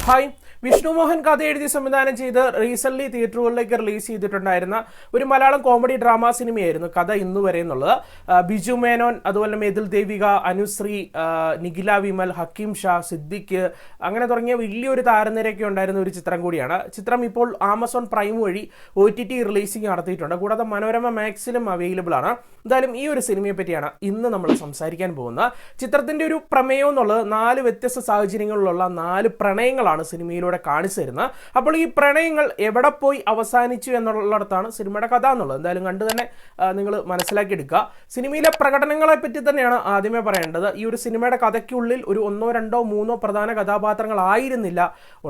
Hi, Vishnu Mohan കഥ എഴുതി സംവിധാനം ചെയ്ത് റീസെന്റ് തിയേറ്ററുകളിലേക്ക് റിലീസ് ചെയ്തിട്ടുണ്ടായിരുന്ന ഒരു മലയാളം കോമഡി ഡ്രാമ സിനിമയായിരുന്നു കഥ ഇന്ന് വരെ എന്നുള്ളത്. ബിജു മേനോൻ, അതുപോലെ മേതിൽ ദേവിക, അനുശ്രീ, നിഖില വിമൽ, ഹക്കീം ഷാ, സിദ്ദിഖ്, അങ്ങനെ തുടങ്ങിയ വലിയൊരു താരനിരയൊക്കെ ഉണ്ടായിരുന്ന ഒരു ചിത്രം കൂടിയാണ്. ചിത്രം ഇപ്പോൾ ആമസോൺ പ്രൈം വഴി OTT റിലീസിംഗ് നടത്തിയിട്ടുണ്ട്. കൂടാതെ മനോരമ മാക്സിലും അവൈലബിൾ ആണ്. എന്തായാലും ഈ ഒരു സിനിമയെ പറ്റിയാണ് ഇന്ന് നമ്മൾ സംസാരിക്കാൻ പോകുന്നത്. ചിത്രത്തിന്റെ ഒരു പ്രമേയം എന്നുള്ളത് 4 വ്യത്യസ്ത സാഹചര്യങ്ങളിലുള്ള 4 പ്രണയങ്ങളാണ് സിനിമയിലൂടെ കാണിച്ചു തരുന്നത്. അപ്പോൾ ഈ പ്രണയങ്ങൾ എവിടെ പോയി അവസാനിച്ചു എന്നുള്ളിടത്താണ് സിനിമയുടെ കഥ എന്നുള്ളത്. എന്തായാലും കണ്ടു തന്നെ നിങ്ങൾ മനസ്സിലാക്കി എടുക്കുക. സിനിമയിലെ പ്രകടനങ്ങളെ പറ്റി തന്നെയാണ് ആദ്യമേ പറയേണ്ടത്. ഈ ഒരു സിനിമയുടെ കഥയ്ക്കുള്ളിൽ ഒരു 1, 2, 3 പ്രധാന കഥാപാത്രങ്ങളായിരുന്നില്ല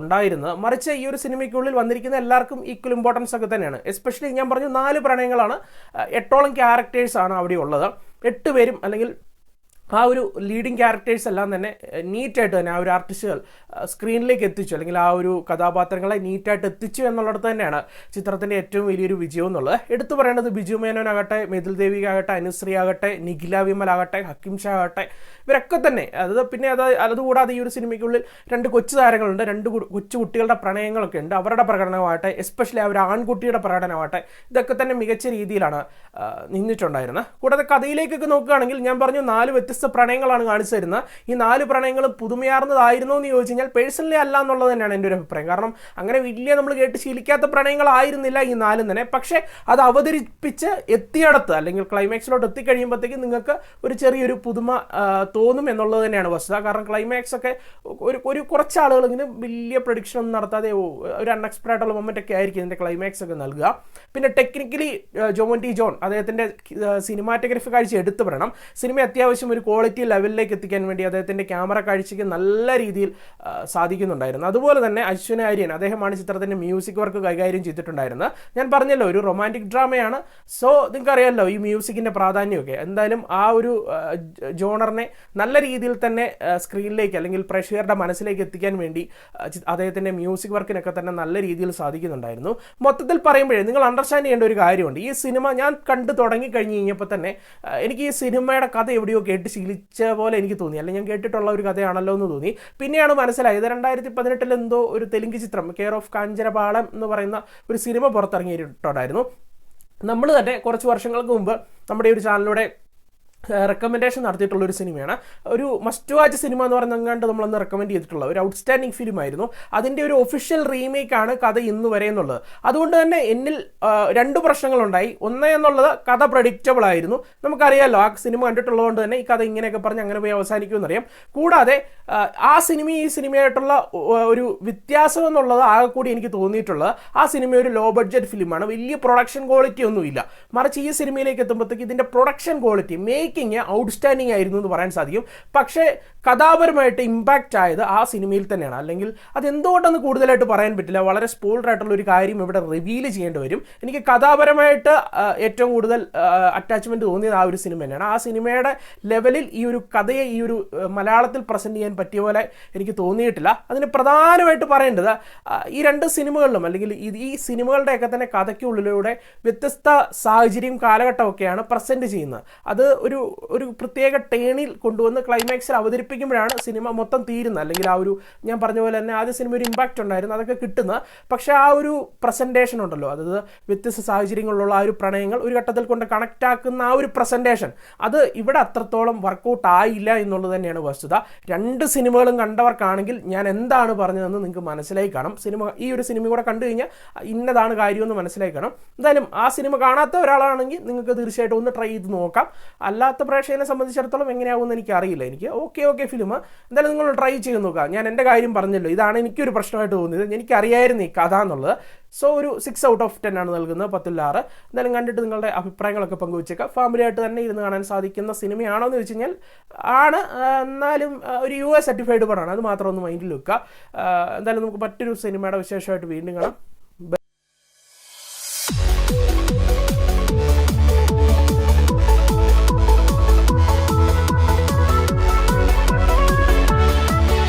ഉണ്ടായിരുന്നത്. മറിച്ച് ഈ ഒരു സിനിമയ്ക്കുള്ളിൽ വന്നിരിക്കുന്ന എല്ലാവർക്കും ഈക്വൽ ഇമ്പോർട്ടൻസ് ഒക്കെ തന്നെയാണ്. എസ്പെഷ്യലി ഞാൻ പറഞ്ഞു 4 പ്രണയങ്ങളാണ്, 8ഓളം ക്യാരക്ടേഴ്സ് ആണ് അവിടെ ഉള്ളത്. 8 പേരും അല്ലെങ്കിൽ ആ ഒരു ലീഡിങ് ക്യാരക്ടേഴ്സ് എല്ലാം തന്നെ നീറ്റായിട്ട് തന്നെ ആ ഒരു ആർട്ടിസ്റ്റുകൾ സ്ക്രീനിലേക്ക് എത്തിച്ചു, അല്ലെങ്കിൽ ആ ഒരു കഥാപാത്രങ്ങളെ നീറ്റായിട്ട് എത്തിച്ചു എന്നുള്ളിടത്ത് തന്നെയാണ് ചിത്രത്തിൻ്റെ ഏറ്റവും വലിയൊരു വിജയം എന്നുള്ളത്. എടുത്തു പറയേണ്ടത് ബിജു മേനോനാകട്ടെ, മേതിൽ ദേവിക ആകട്ടെ, അനുശ്രീ ആകട്ടെ, നിഖില വിമൽ ആകട്ടെ, ഹക്കീം ഷാ ആകട്ടെ, ഇവരൊക്കെ തന്നെ അതുകൂടാതെ ഈ ഒരു സിനിമയ്ക്കുള്ളിൽ 2 കൊച്ചു താരങ്ങളുണ്ട്, 2 കൊച്ചു കുട്ടികളുടെ പ്രണയങ്ങളൊക്കെ ഉണ്ട്. അവരുടെ പ്രകടനമാകട്ടെ, എസ്പെഷ്യലി ആ ഒരു ആൺകുട്ടിയുടെ പ്രകടനമാകട്ടെ, ഇതൊക്കെ തന്നെ മികച്ച രീതിയിലാണ് നിന്നിട്ടുണ്ടായിരുന്നത്. കൂടാതെ കഥയിലേക്കൊക്കെ നോക്കുകയാണെങ്കിൽ ഞാൻ പറഞ്ഞു 4 വ്യത്യസ്ത പ്രണയങ്ങളാണ് കാണിച്ചു തരുന്നത്. ഈ 4 പ്രണയങ്ങൾ പുതുമയാർന്നതായിരുന്നോ എന്ന് ചോദിച്ചു കഴിഞ്ഞാൽ പേഴ്സണലി അല്ല എന്നുള്ളത് തന്നെയാണ് എൻ്റെ ഒരു അഭിപ്രായം. കാരണം അങ്ങനെ വലിയ നമ്മൾ കേട്ട് ശീലിക്കാത്ത പ്രണയങ്ങളായിരുന്നില്ല ഈ 4 തന്നെ. പക്ഷേ അത് അവതരിപ്പിച്ച് എത്തിയിടത്ത് അല്ലെങ്കിൽ ക്ലൈമാക്സിലോട്ട് എത്തിക്കഴിയുമ്പോഴത്തേക്ക് നിങ്ങൾക്ക് ഒരു ചെറിയൊരു പുതുമ തോന്നും എന്നുള്ളത് തന്നെയാണ് വസ്തുത. കാരണം ക്ലൈമാക്സ് ഒക്കെ ഒരു കുറച്ച് ആളുകൾ ഇങ്ങനെ വലിയ പ്രഡിക്ഷൻ ഒന്നും നടത്താതെ ഒരു അൺഎക്സ്പെക്റ്റഡ് ആയിട്ടുള്ള മൊമെന്റ് ഒക്കെ ആയിരിക്കും ഇതിൻ്റെ ക്ലൈമാക്സ് ഒക്കെ നൽകുക. പിന്നെ ടെക്നിക്കലി ജോമോൻ ജോൺ അദ്ദേഹത്തിൻ്റെ സിനിമാറ്റോഗ്രഫി കാഴ്ച എടുത്തു പറയണം. സിനിമ അത്യാവശ്യം ഒരു ക്വാളിറ്റി ലെവലിലേക്ക് എത്തിക്കാൻ വേണ്ടി അദ്ദേഹത്തിൻ്റെ ക്യാമറ കാഴ്ചയ്ക്ക് നല്ല രീതിയിൽ സാധിക്കുന്നുണ്ടായിരുന്നു. അതുപോലെ തന്നെ അശ്വിൻ ആര്യൻ, അദ്ദേഹമാണ് ചിത്രത്തിൻ്റെ മ്യൂസിക് വർക്ക് കൈകാര്യം ചെയ്തിട്ടുണ്ടായിരുന്നത്. ഞാൻ പറഞ്ഞല്ലോ ഒരു റൊമാൻറ്റിക് ഡ്രാമയാണ്. സോ നിങ്ങൾക്കറിയാമല്ലോ ഈ മ്യൂസിക്കിൻ്റെ പ്രാധാന്യമൊക്കെ. എന്തായാലും ആ ഒരു ജോണറിനെ നല്ല രീതിയിൽ തന്നെ സ്ക്രീനിലേക്ക് അല്ലെങ്കിൽ പ്രേക്ഷകരുടെ മനസ്സിലേക്ക് എത്തിക്കാൻ വേണ്ടി അദ്ദേഹത്തിൻ്റെ മ്യൂസിക് വർക്കിനൊക്കെ തന്നെ നല്ല രീതിയിൽ സാധിക്കുന്നുണ്ടായിരുന്നു. മൊത്തത്തിൽ പറയുമ്പോഴേ നിങ്ങൾ അണ്ടർസ്റ്റാൻഡ് ചെയ്യേണ്ട ഒരു കാര്യമുണ്ട്. ഈ സിനിമ ഞാൻ കണ്ടു തുടങ്ങി കഴിഞ്ഞ് കഴിഞ്ഞപ്പോൾ തന്നെ എനിക്ക് ഈ സിനിമയുടെ കഥ എവിടെയോ കേട്ട് ശീലിച്ച പോലെ എനിക്ക് തോന്നി, അല്ലെങ്കിൽ ഞാൻ കേട്ടിട്ടുള്ള ഒരു കഥയാണല്ലോ എന്ന് തോന്നി. പിന്നെയാണ് മനസ്സിലായത് 2018 എന്തോ ഒരു തെലുങ്ക് ചിത്രം കെയർ ഓഫ് കാഞ്ചരപാളം എന്ന് പറയുന്ന ഒരു സിനിമ പുറത്തിറങ്ങിയിട്ടുണ്ടായിരുന്നു. നമ്മൾ തന്നെ കുറച്ച് വർഷങ്ങൾക്ക് മുമ്പ് നമ്മുടെ ഒരു ചാനലിലൂടെ റെക്കമെൻഡേഷൻ നടത്തിയിട്ടുള്ളൊരു സിനിമയാണ്. ഒരു മസ്റ്റ് വാച്ച് സിനിമ എന്ന് പറയുന്നങ്ങാണ്ട് നമ്മളന്ന് റെക്കമെൻഡ് ചെയ്തിട്ടുള്ള ഒരു ഔട്ട്സ്റ്റാൻഡിങ് ഫിലിമായിരുന്നു. അതിൻ്റെ ഒരു ഒഫീഷ്യൽ റീമേക്കാണ് കഥ ഇന്ന് വരെ എന്നുള്ളത്. അതുകൊണ്ട് തന്നെ എന്നിൽ 2 പ്രശ്നങ്ങളുണ്ടായി. ഒന്ന് എന്നുള്ളത് കഥ പ്രഡിക്റ്റബിൾ ആയിരുന്നു. നമുക്കറിയാമല്ലോ ആ സിനിമ കണ്ടിട്ടുള്ളതുകൊണ്ട് തന്നെ ഈ കഥ ഇങ്ങനെയൊക്കെ പറഞ്ഞ് അങ്ങനെ പോയി അവസാനിക്കുമെന്നറിയാം. കൂടാതെ ആ സിനിമയും ഈ സിനിമയായിട്ടുള്ള ഒരു വ്യത്യാസം എന്നുള്ളത് ആകെ കൂടി എനിക്ക് തോന്നിയിട്ടുള്ളത് ആ സിനിമ ഒരു ലോ ബഡ്ജറ്റ് ഫിലിമാണ്. വലിയ പ്രൊഡക്ഷൻ ക്വാളിറ്റി ഒന്നുമില്ല. മറിച്ച് ഈ സിനിമയിലേക്ക് എത്തുമ്പോഴത്തേക്ക് ഇതിൻ്റെ പ്രൊഡക്ഷൻ ക്വാളിറ്റി ഔട്ട്സ്റ്റാൻഡിങ് ആയിരുന്നു എന്ന് പറയാൻ സാധിക്കും. പക്ഷേ കഥാപരമായിട്ട് ഇമ്പാക്റ്റ് ആയത് ആ സിനിമയിൽ തന്നെയാണ്. അല്ലെങ്കിൽ അതെന്തുകൊണ്ടെന്ന് കൂടുതലായിട്ട് പറയാൻ പറ്റില്ല. വളരെ സ്പോയിലർ ആയിട്ടുള്ള ഒരു കാര്യം ഇവിടെ റിവീൽ ചെയ്യേണ്ടി വരും. എനിക്ക് കഥാപരമായിട്ട് ഏറ്റവും കൂടുതൽ അറ്റാച്ച്മെന്റ് തോന്നിയത് ആ ഒരു സിനിമ തന്നെയാണ്. ആ സിനിമയുടെ ലെവലിൽ ഈ ഒരു കഥയെ ഈ ഒരു മലയാളത്തിൽ പ്രസന്റ് ചെയ്യാൻ പറ്റിയ പോലെ എനിക്ക് തോന്നിയിട്ടില്ല. അതിന് പ്രധാനമായിട്ട് പറയേണ്ടത് ഈ 2 സിനിമകളിലും അല്ലെങ്കിൽ ഈ സിനിമകളുടെയൊക്കെ തന്നെ കഥയ്ക്കുള്ളിലൂടെ വ്യത്യസ്ത സാഹചര്യം കാലഘട്ടമൊക്കെയാണ് പ്രസന്റ് ചെയ്യുന്നത്. അത് ഒരു പ്രത്യേക ടേണിൽ കൊണ്ടുവന്ന് ക്ലൈമാക്സിൽ അവതരിപ്പിക്കുമ്പോഴാണ് സിനിമ മൊത്തം തീരുന്നത്. അല്ലെങ്കിൽ ആ ഒരു ഞാൻ പറഞ്ഞ പോലെ തന്നെ ആദ്യ സിനിമ ഒരു ഇമ്പാക്റ്റ് ഉണ്ടായിരുന്നു, അതൊക്കെ കിട്ടുന്നത്. പക്ഷേ ആ ഒരു പ്രസൻറ്റേഷൻ ഉണ്ടല്ലോ, അതായത് വ്യത്യസ്ത സാഹചര്യങ്ങളിലുള്ള ആ ഒരു പ്രണയങ്ങൾ ഒരു ഘട്ടത്തിൽ കൊണ്ട് കണക്റ്റ് ആക്കുന്ന ആ ഒരു പ്രസൻറ്റേഷൻ, അത് ഇവിടെ അത്രത്തോളം വർക്കൗട്ട് ആയില്ല എന്നുള്ളത് തന്നെയാണ് വസ്തുത. 2 സിനിമകളും കണ്ടവർക്കാണെങ്കിൽ ഞാൻ എന്താണ് പറഞ്ഞതെന്ന് നിങ്ങൾക്ക് മനസ്സിലായി കാണും. ഈ ഒരു സിനിമ കൂടെ കണ്ടു കഴിഞ്ഞാൽ ഇന്നതാണ് കാര്യമെന്ന് മനസ്സിലായി കാണും. എന്തായാലും ആ സിനിമ കാണാത്ത ഒരാളാണെങ്കിൽ നിങ്ങൾക്ക് തീർച്ചയായിട്ടും ഒന്ന് ട്രൈ ചെയ്ത് നോക്കാം. അല്ലാത്ത പ്രേക്ഷകനെ സംബന്ധിച്ചിടത്തോളം എങ്ങനെയാവുമെന്ന് എനിക്ക് അറിയില്ല. എനിക്ക് ഓക്കെ ഫിലിം എന്തായാലും നിങ്ങൾ ട്രൈ ചെയ്ത് നോക്കുക. ഞാൻ എൻ്റെ കാര്യം പറഞ്ഞല്ലോ, ഇതാണ് എനിക്കൊരു പ്രശ്നമായിട്ട് തോന്നിയത്. എനിക്കറിയായിരുന്നു ഈ കഥ എന്നുള്ളത്. സോ ഒരു 6 out of 10 ആണ് നൽകുന്നത്, 10-6. എന്തായാലും കണ്ടിട്ട് നിങ്ങളുടെ അഭിപ്രായങ്ങളൊക്കെ പങ്കുവച്ചേക്കാം. ഫാമിലിയായിട്ട് തന്നെ ഇരുന്ന് കാണാൻ സാധിക്കുന്ന സിനിമയാണോ എന്ന് ചോദിച്ചു കഴിഞ്ഞാൽ ആണ്. എന്നാലും ഒരു US സർട്ടിഫൈഡ് പടമാണ്, അത് മാത്രം ഒന്ന് മൈൻഡിൽ വെക്കുക. എന്തായാലും നമുക്ക് മറ്റൊരു സിനിമയുടെ വിശേഷമായിട്ട് വീണ്ടും കാണാം.